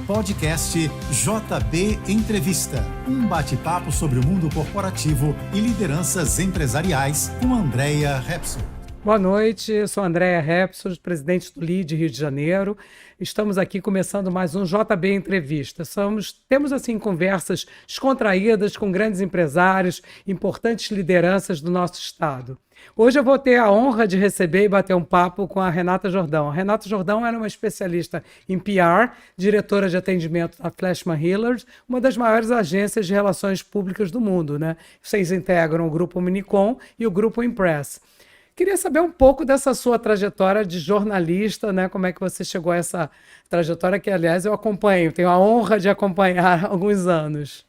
Podcast JB Entrevista. Um bate-papo sobre o mundo corporativo e lideranças empresariais com Andrea Repsol. Boa noite, eu sou Andrea Repsol, presidente do LEAD Rio de Janeiro. Estamos aqui começando mais um JB Entrevista. Temos assim conversas descontraídas com grandes empresários, importantes lideranças do nosso estado. Hoje eu vou ter a honra de receber e bater um papo com a Renata Jordão. A Renata Jordão era uma especialista em PR, diretora de atendimento da Fleshman Hillard, uma das maiores agências de relações públicas do mundo, né? Vocês integram o Grupo Minicom e o Grupo Impress. Queria saber um pouco dessa sua trajetória de jornalista, né? Como é que você chegou a essa trajetória que, aliás, eu acompanho, tenho a honra de acompanhar há alguns anos.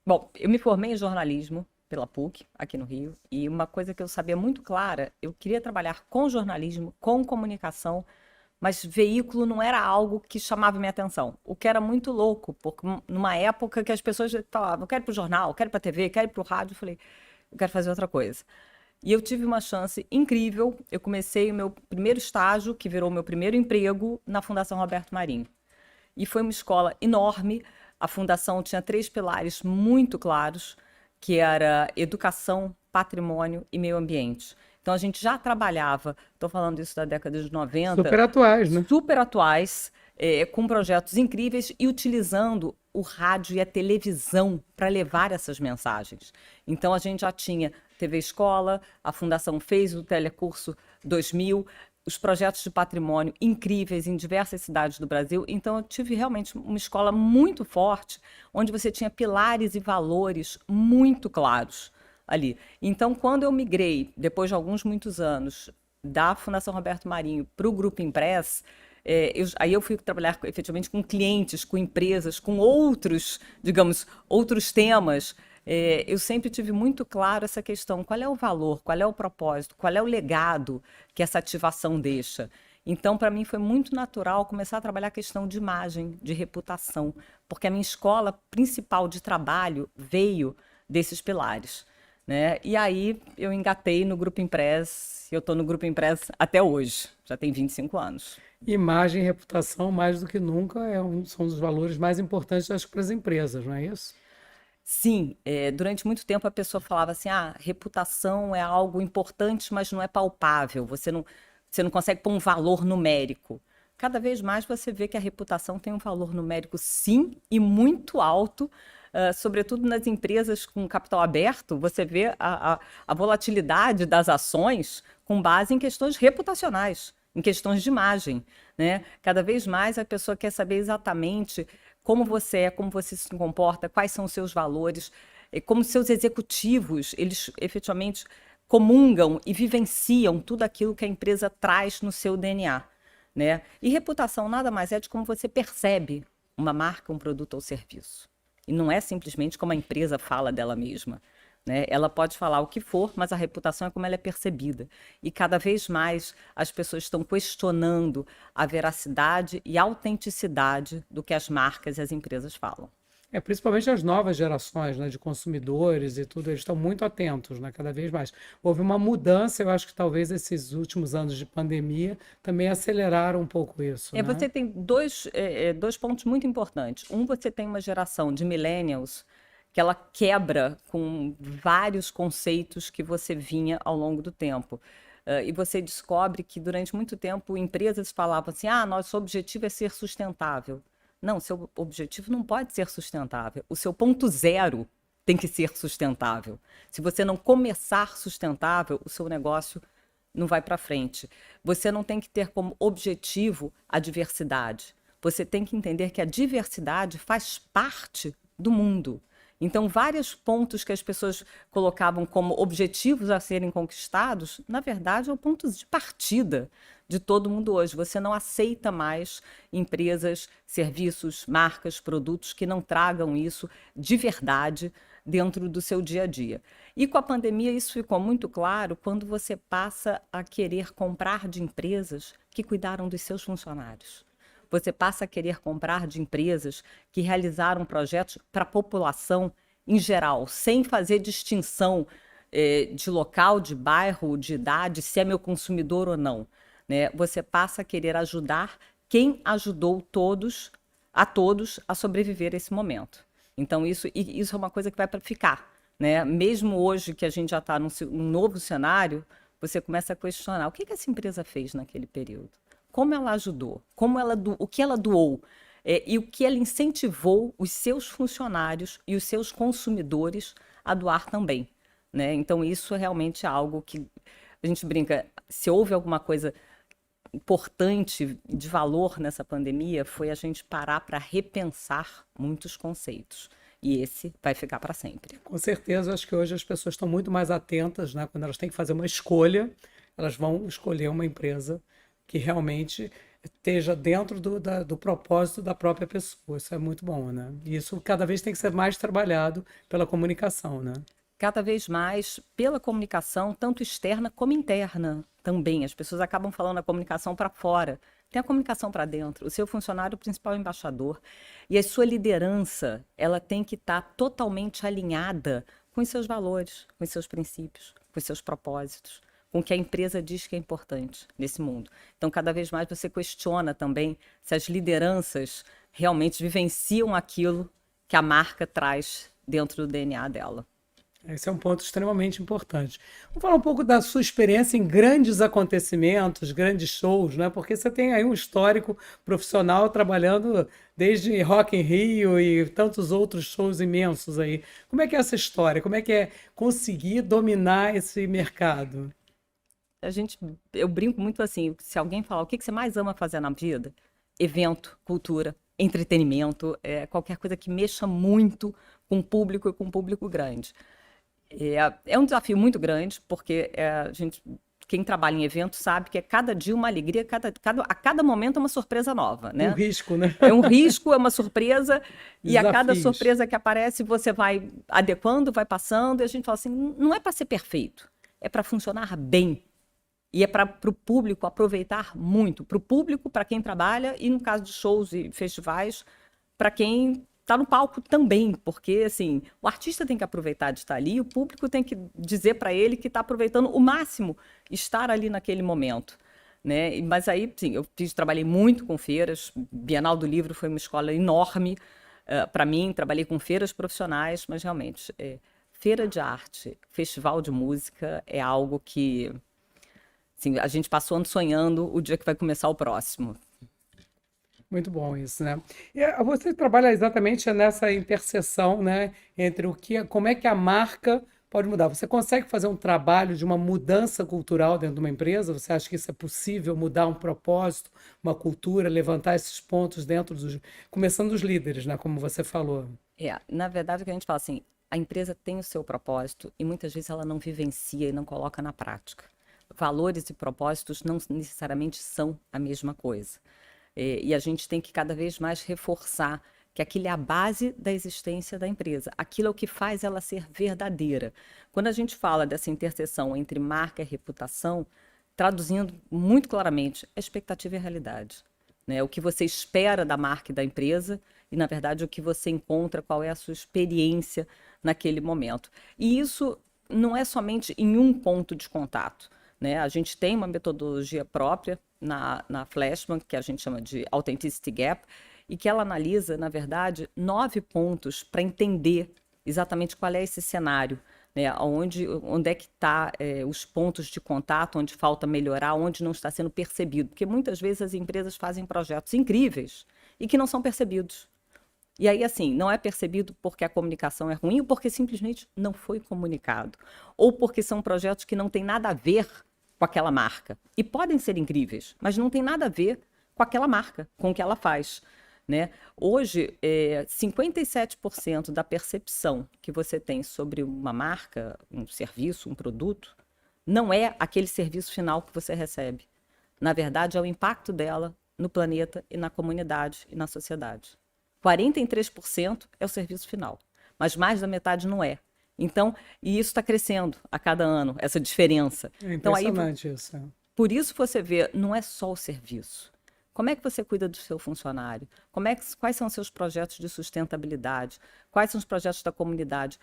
Bom, eu me formei em jornalismo pela PUC, aqui no Rio, e uma coisa que eu sabia muito clara, eu queria trabalhar com jornalismo, com comunicação, mas veículo não era algo que chamava minha atenção, o que era muito louco, porque numa época que as pessoas falavam, eu quero ir para o jornal, eu quero ir para a TV, eu quero ir para o rádio, eu falei, eu quero fazer outra coisa. E eu tive uma chance incrível, eu comecei o meu primeiro estágio, que virou o meu primeiro emprego, na Fundação Roberto Marinho. E foi uma escola enorme, a fundação tinha 3 pilares muito claros, que era educação, patrimônio e meio ambiente. Então a gente já trabalhava, estou falando isso da década de 90. Super atuais, né? Super atuais, com projetos incríveis e utilizando o rádio e a televisão para levar essas mensagens. Então a gente já tinha TV Escola, a Fundação fez o Telecurso 2000, os projetos de patrimônio incríveis em diversas cidades do Brasil. Então eu tive realmente uma escola muito forte, onde você tinha pilares e valores muito claros ali. Então quando eu migrei, depois de muitos anos, da Fundação Roberto Marinho para o Grupo Impress, aí eu fui trabalhar efetivamente com clientes, com empresas, com outros, digamos, outros temas. Eu sempre tive muito claro essa questão, qual é o valor, qual é o propósito, qual é o legado que essa ativação deixa. Então, para mim, foi muito natural começar a trabalhar a questão de imagem, de reputação, porque a minha escola principal de trabalho veio desses pilares, né? E aí eu engatei no Grupo Impress, eu estou no Grupo Impress até hoje, já tem 25 anos. Imagem e reputação, mais do que nunca, são os valores mais importantes, acho, para as empresas, não é isso? Sim, durante muito tempo a pessoa falava assim, reputação é algo importante, mas não é palpável, você não consegue pôr um valor numérico. Cada vez mais você vê que a reputação tem um valor numérico, sim, e muito alto, sobretudo nas empresas com capital aberto, você vê a volatilidade das ações com base em questões reputacionais, em questões de imagem, né? Cada vez mais a pessoa quer saber exatamente como você é, como você se comporta, quais são os seus valores, como seus executivos, eles efetivamente comungam e vivenciam tudo aquilo que a empresa traz no seu DNA, né? E reputação nada mais é de como você percebe uma marca, um produto ou serviço. E não é simplesmente como a empresa fala dela mesma, né? Ela pode falar o que for, mas a reputação é como ela é percebida. E cada vez mais as pessoas estão questionando a veracidade e a autenticidade do que as marcas e as empresas falam. Principalmente as novas gerações, né, de consumidores e tudo, eles estão muito atentos, né, cada vez mais. Houve uma mudança, eu acho que talvez esses últimos anos de pandemia também aceleraram um pouco isso, né? Você tem dois pontos muito importantes. Você tem uma geração de millennials que ela quebra com vários conceitos que você vinha ao longo do tempo. E você descobre que durante muito tempo empresas falavam assim, nosso objetivo é ser sustentável. Não, seu objetivo não pode ser sustentável. O seu ponto zero tem que ser sustentável. Se você não começar sustentável, o seu negócio não vai para frente. Você não tem que ter como objetivo a diversidade. Você tem que entender que a diversidade faz parte do mundo. Então, vários pontos que as pessoas colocavam como objetivos a serem conquistados, na verdade, é o ponto de partida de todo mundo hoje. Você não aceita mais empresas, serviços, marcas, produtos que não tragam isso de verdade dentro do seu dia a dia. E com a pandemia isso ficou muito claro quando você passa a querer comprar de empresas que cuidaram dos seus funcionários. Você passa a querer comprar de empresas que realizaram projetos para a população em geral, sem fazer distinção de local, de bairro, de idade, se é meu consumidor ou não, né? Você passa a querer ajudar quem ajudou todos a todos a sobreviver a esse momento. Então, isso é uma coisa que vai para ficar, né? Mesmo hoje que a gente já está num novo cenário, você começa a questionar o que essa empresa fez naquele período, como ela ajudou, o que ela doou, e o que ela incentivou os seus funcionários e os seus consumidores a doar também, né? Então, isso realmente é algo que a gente brinca, se houve alguma coisa importante de valor nessa pandemia, foi a gente parar para repensar muitos conceitos. E esse vai ficar para sempre. Com certeza, acho que hoje as pessoas estão muito mais atentas, né? Quando elas têm que fazer uma escolha, elas vão escolher uma empresa que realmente esteja dentro do propósito da própria pessoa. Isso é muito bom, né? E isso cada vez tem que ser mais trabalhado pela comunicação, né? Cada vez mais pela comunicação, tanto externa como interna também. As pessoas acabam falando a comunicação para fora. Tem a comunicação para dentro. O seu funcionário, o principal embaixador. E a sua liderança, ela tem que estar totalmente alinhada com os seus valores, com os seus princípios, com os seus propósitos, com o que a empresa diz que é importante nesse mundo. Então, cada vez mais você questiona também se as lideranças realmente vivenciam aquilo que a marca traz dentro do DNA dela. Esse é um ponto extremamente importante. Vamos falar um pouco da sua experiência em grandes acontecimentos, grandes shows, né? Porque você tem aí um histórico profissional trabalhando desde Rock in Rio e tantos outros shows imensos aí. Como é que é essa história? Como é que é conseguir dominar esse mercado? Eu brinco muito assim, se alguém falar o que você mais ama fazer na vida, evento, cultura, entretenimento, qualquer coisa que mexa muito com o público e com o público grande. É um desafio muito grande, porque quem trabalha em evento sabe que é cada dia uma alegria, a cada momento é uma surpresa nova, né? Um risco, né? É um risco, é uma surpresa, e a cada Desafios. surpresa que aparece, você vai adequando, vai passando, e a gente fala assim, não é para ser perfeito, é para funcionar bem. E é para o público aproveitar muito. Para o público, para quem trabalha, e no caso de shows e festivais, para quem está no palco também, porque assim, o artista tem que aproveitar de estar ali, e o público tem que dizer para ele que está aproveitando o máximo estar ali naquele momento, né? Mas aí, sim, trabalhei muito com feiras, Bienal do Livro foi uma escola enorme para mim, trabalhei com feiras profissionais, mas realmente, feira de arte, festival de música é algo que, assim, a gente passou ano sonhando o dia que vai começar o próximo. Muito bom isso, né? E você trabalha exatamente nessa interseção, né, entre como é que a marca pode mudar. Você consegue fazer um trabalho de uma mudança cultural dentro de uma empresa? Você acha que isso é possível, mudar um propósito, uma cultura, levantar esses pontos começando dos líderes, né, como você falou? Na verdade, o que a gente fala assim, a empresa tem o seu propósito e muitas vezes ela não vivencia e não coloca na prática. Valores e propósitos não necessariamente são a mesma coisa. E a gente tem que cada vez mais reforçar que aquilo é a base da existência da empresa. Aquilo é o que faz ela ser verdadeira. Quando a gente fala dessa interseção entre marca e reputação, traduzindo muito claramente, a expectativa e a realidade, né? O que você espera da marca e da empresa e, na verdade, o que você encontra, qual é a sua experiência naquele momento. E isso não é somente em um ponto de contato, né? A gente tem uma metodologia própria na Flashman, que a gente chama de Authenticity Gap, e que ela analisa, na verdade, 9 pontos para entender exatamente qual é esse cenário, né? Onde é que está os pontos de contato, onde falta melhorar, onde não está sendo percebido. Porque muitas vezes as empresas fazem projetos incríveis e que não são percebidos. E aí, assim, não é percebido porque a comunicação é ruim ou porque simplesmente não foi comunicado. Ou porque são projetos que não têm nada a ver com aquela marca. E podem ser incríveis, mas não tem nada a ver com aquela marca, com o que ela faz, né? Hoje, 57% da percepção que você tem sobre uma marca, um serviço, um produto, não é aquele serviço final que você recebe. Na verdade, é o impacto dela no planeta e na comunidade e na sociedade. 43% é o serviço final, mas mais da metade não é. Então, e isso está crescendo a cada ano, essa diferença. É impressionante isso. Por isso você vê, não é só o serviço. Como é que você cuida do seu funcionário? Quais são os seus projetos de sustentabilidade? Quais são os projetos da comunidade?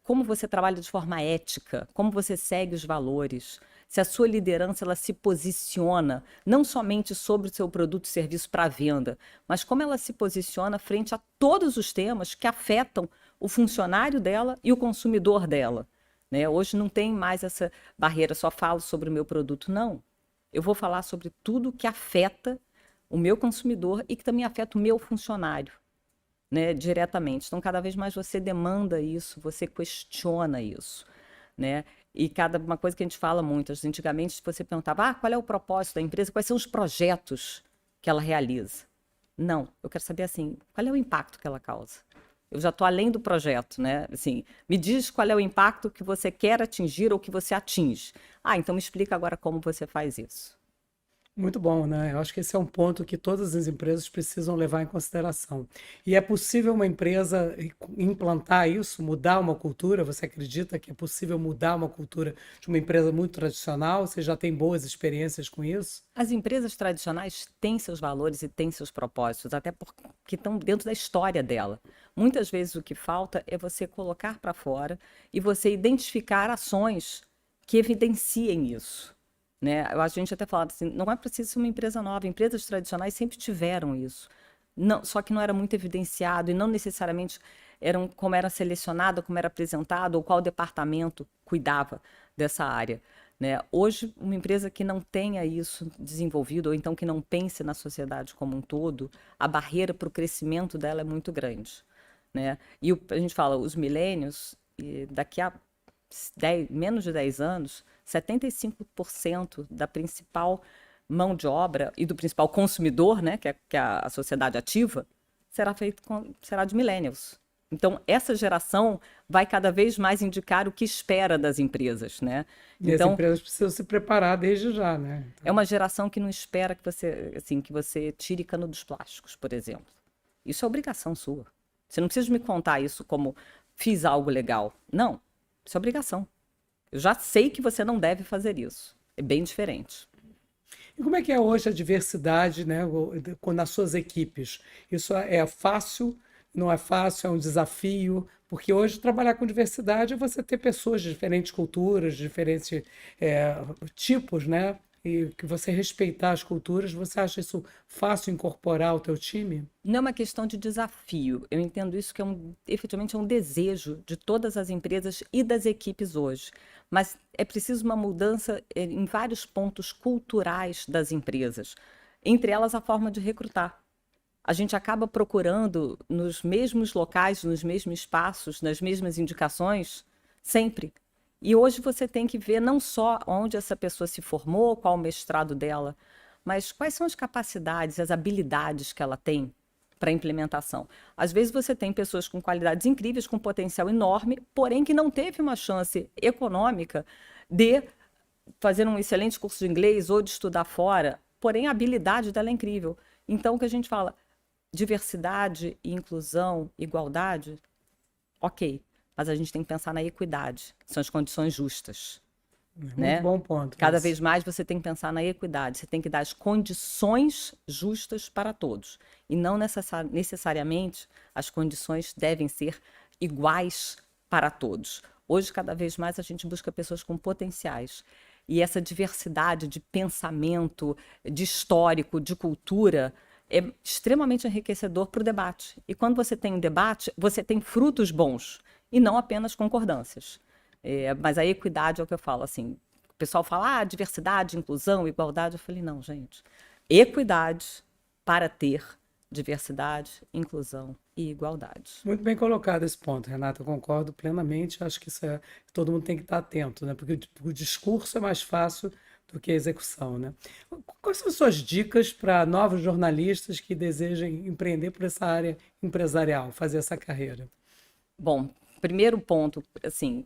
Como você trabalha de forma ética? Como você segue os valores? se a sua liderança ela se posiciona não somente sobre o seu produto e serviço para venda, mas como ela se posiciona frente a todos os temas que afetam o funcionário dela e o consumidor dela. Né? Hoje não tem mais essa barreira, só falo sobre o meu produto, não. Eu vou falar sobre tudo que afeta o meu consumidor e que também afeta o meu funcionário, né, diretamente. Então, cada vez mais você demanda isso, você questiona isso, né? E uma coisa que a gente fala muito, antigamente você perguntava, qual é o propósito da empresa, quais são os projetos que ela realiza? Não, eu quero saber assim, qual é o impacto que ela causa? Eu já estou além do projeto, né? Assim, me diz qual é o impacto que você quer atingir ou que você atinge. Então me explica agora como você faz isso. Muito bom, né? Eu acho que esse é um ponto que todas as empresas precisam levar em consideração. E é possível uma empresa implantar isso, mudar uma cultura? Você acredita que é possível mudar uma cultura de uma empresa muito tradicional? Você já tem boas experiências com isso? As empresas tradicionais têm seus valores e têm seus propósitos, até porque estão dentro da história dela. Muitas vezes o que falta é você colocar para fora e você identificar ações que evidenciem isso. Né? A gente até fala assim, não é preciso ser uma empresa nova, empresas tradicionais sempre tiveram isso, não, só que não era muito evidenciado e não necessariamente como era selecionado, como era apresentado, ou qual departamento cuidava dessa área. Né? Hoje, uma empresa que não tenha isso desenvolvido, ou então que não pense na sociedade como um todo, a barreira para o crescimento dela é muito grande. Né? E a gente fala, os millennials, daqui a menos de 10 anos, 75% da principal mão de obra e do principal consumidor, né, que é a sociedade ativa, será de millennials. Então, essa geração vai cada vez mais indicar o que espera das empresas, né? E então, as empresas precisam se preparar desde já, né? É uma geração que não espera que você tire cano dos plásticos, por exemplo. Isso é obrigação sua. Você não precisa me contar isso como fiz algo legal. Não, isso é obrigação. Eu já sei que você não deve fazer isso. É bem diferente. E como é que é hoje a diversidade, né, nas suas equipes? Isso é fácil? Não é fácil? É um desafio? Porque hoje trabalhar com diversidade é você ter pessoas de diferentes culturas, de diferentes tipos, né? E que você respeitar as culturas. Você acha isso fácil incorporar ao teu time? Não é uma questão de desafio. Eu entendo isso que efetivamente é um desejo de todas as empresas e das equipes hoje. Mas é preciso uma mudança em vários pontos culturais das empresas. Entre elas, a forma de recrutar. A gente acaba procurando nos mesmos locais, nos mesmos espaços, nas mesmas indicações, sempre. E hoje você tem que ver não só onde essa pessoa se formou, qual o mestrado dela, mas quais são as capacidades, as habilidades que ela tem para a implementação. Às vezes você tem pessoas com qualidades incríveis, com potencial enorme, porém que não teve uma chance econômica de fazer um excelente curso de inglês ou de estudar fora, porém a habilidade dela é incrível. Então, o que a gente fala, diversidade, inclusão, igualdade, ok. Mas a gente tem que pensar na equidade, que são as condições justas. Muito bom ponto. Cada vez mais você tem que pensar na equidade, você tem que dar as condições justas para todos. E não necessariamente as condições devem ser iguais para todos. Hoje, cada vez mais, a gente busca pessoas com potenciais. E essa diversidade de pensamento, de histórico, de cultura, é extremamente enriquecedor para o debate. E quando você tem um debate, você tem frutos bons. E não apenas concordâncias. Mas a equidade é o que eu falo, assim, o pessoal fala, diversidade, inclusão, igualdade, eu falei, não, gente, equidade para ter diversidade, inclusão e igualdade. Muito bem colocado esse ponto, Renata, eu concordo plenamente, acho que todo mundo tem que estar atento, né? Porque o discurso é mais fácil do que a execução, né? Quais são as suas dicas para novos jornalistas que desejem empreender por essa área empresarial, fazer essa carreira? Bom, primeiro ponto, assim,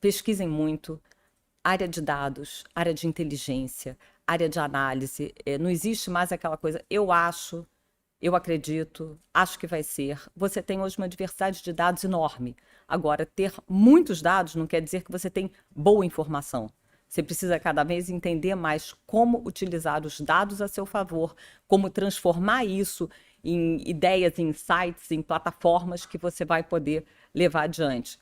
pesquisem muito, área de dados, área de inteligência, área de análise. Não existe mais aquela coisa, eu acho, eu acredito, acho que vai ser. Você tem hoje uma diversidade de dados enorme. Agora, ter muitos dados não quer dizer que você tem boa informação. Você precisa cada vez entender mais como utilizar os dados a seu favor, como transformar isso em ideias, em insights, em plataformas que você vai poder levar adiante.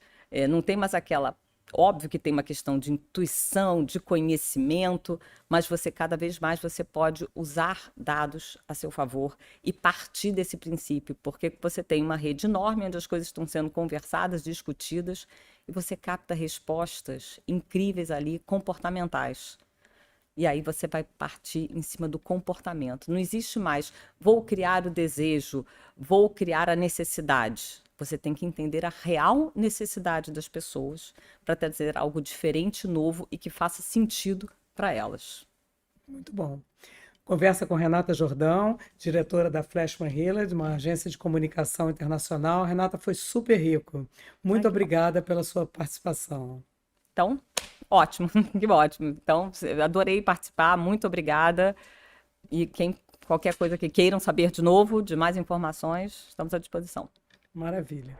Não tem mais aquela Óbvio que tem uma questão de intuição, de conhecimento, mas cada vez mais você pode usar dados a seu favor e partir desse princípio, porque você tem uma rede enorme onde as coisas estão sendo conversadas, discutidas, e você capta respostas incríveis ali, comportamentais. E aí você vai partir em cima do comportamento. Não existe mais, vou criar o desejo, vou criar a necessidade. Você tem que entender a real necessidade das pessoas para trazer algo diferente, novo e que faça sentido para elas. Muito bom. Conversa com Renata Jordão, diretora da Flashman Hillard, uma agência de comunicação internacional. Renata, foi super rico. Muito obrigada pela sua participação. Então, ótimo, que ótimo. Então, adorei participar, muito obrigada. E qualquer coisa que queiram saber de novo, de mais informações, estamos à disposição. Maravilha.